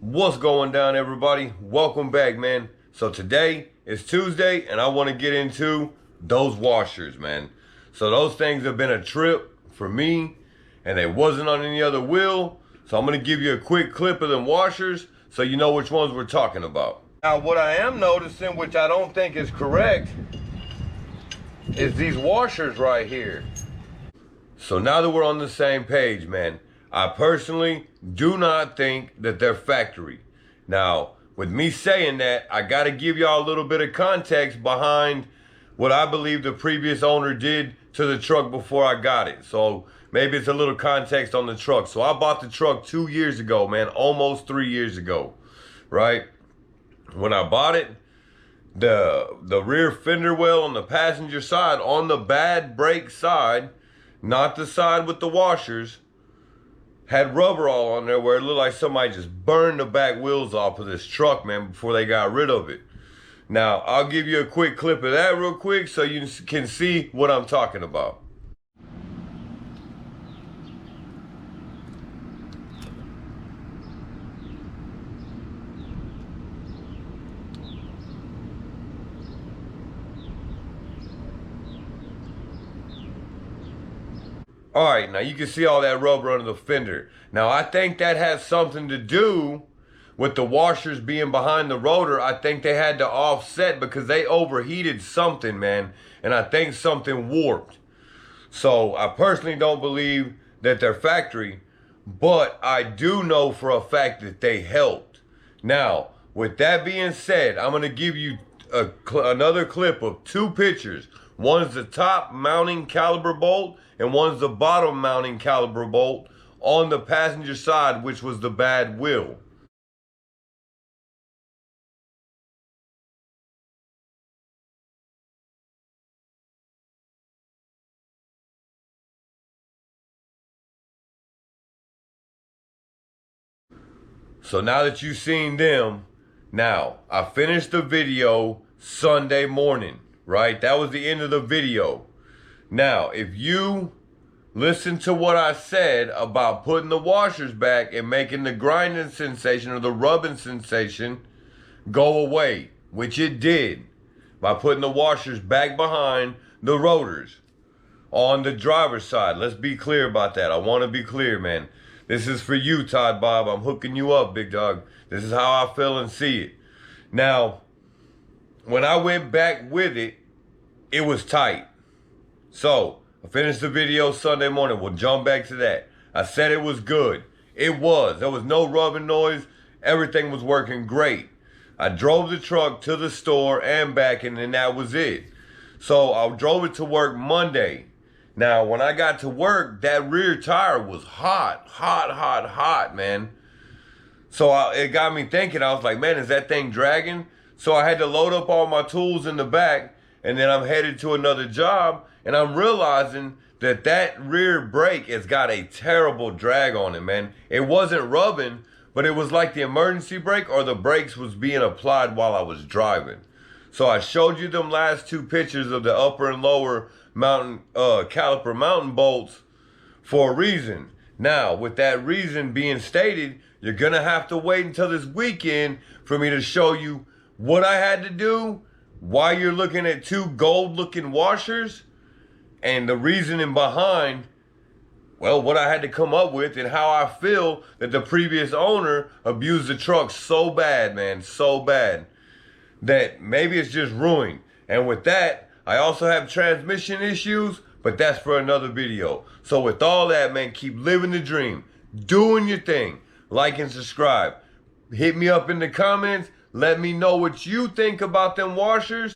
What's going down, everybody? Welcome back, man. So today is Tuesday and I want to get into those washers, man. So those things have been a trip for me and they wasn't on any other wheel. So I'm going to give you a quick clip of them washers so you know which ones we're talking about. Now what I am noticing, which I don't think is correct, is these washers right here. So now that we're on the same page, man, I personally do not think that they're factory. Now, with me saying that, I got to give y'all a little bit of context behind what I believe the previous owner did to the truck before I got it. So maybe it's a little context on the truck. So I bought the truck 2 years ago, man, almost 3 years ago, right? When I bought it, the rear fender well on the passenger side, on the bad brake side, not the side with the washers, had rubber all on there where it looked like somebody just burned the back wheels off of this truck, man, before they got rid of it. Now, I'll give you a quick clip of that real quick so you can see what I'm talking about. All right, now you can see all that rubber under the fender. Now, I think that has something to do with the washers being behind the rotor. I think they had to offset because they overheated something, man. And I think something warped. So I personally don't believe that they're factory, but I do know for a fact that they helped. Now, with that being said, I'm going to give you another clip of two pictures. One's the top mounting caliper bolt and one's the bottom mounting caliper bolt on the passenger side, which was the bad wheel. So now that you've seen them, now I finished the video Sunday morning, right? That was the end of the video. Now, if you listen to what I said about putting the washers back and making the grinding sensation or the rubbing sensation go away, which it did by putting the washers back behind the rotors on the driver's side. Let's be clear about that. I want to be clear, man. This is for you, Todd Bob. I'm hooking you up, big dog. This is how I feel and see it. Now, when I went back with it, it was tight. So, I finished the video Sunday morning. We'll jump back to that. I said it was good. It was. There was no rubbing noise. Everything was working great. I drove the truck to the store and back, and then that was it. So, I drove it to work Monday. Now, when I got to work, that rear tire was hot, man. So it got me thinking. I was like, man, is that thing dragging? So I had to load up all my tools in the back, and then I'm headed to another job, and I'm realizing that that rear brake has got a terrible drag on it, man. It wasn't rubbing, but it was like the emergency brake or the brakes was being applied while I was driving. So I showed you them last two pictures of the upper and lower mountain caliper mountain bolts for a reason. Now, with that reason being stated, you're gonna have to wait until this weekend for me to show you what I had to do, why you're looking at two gold looking washers, and the reasoning behind, well, what I had to come up with and how I feel that the previous owner abused the truck so bad, man, so bad, that maybe it's just ruined. And with that, I also have transmission issues, but that's for another video. So with all that, man, keep living the dream, doing your thing, like and subscribe. Hit me up in the comments. Let me know what you think about them washers.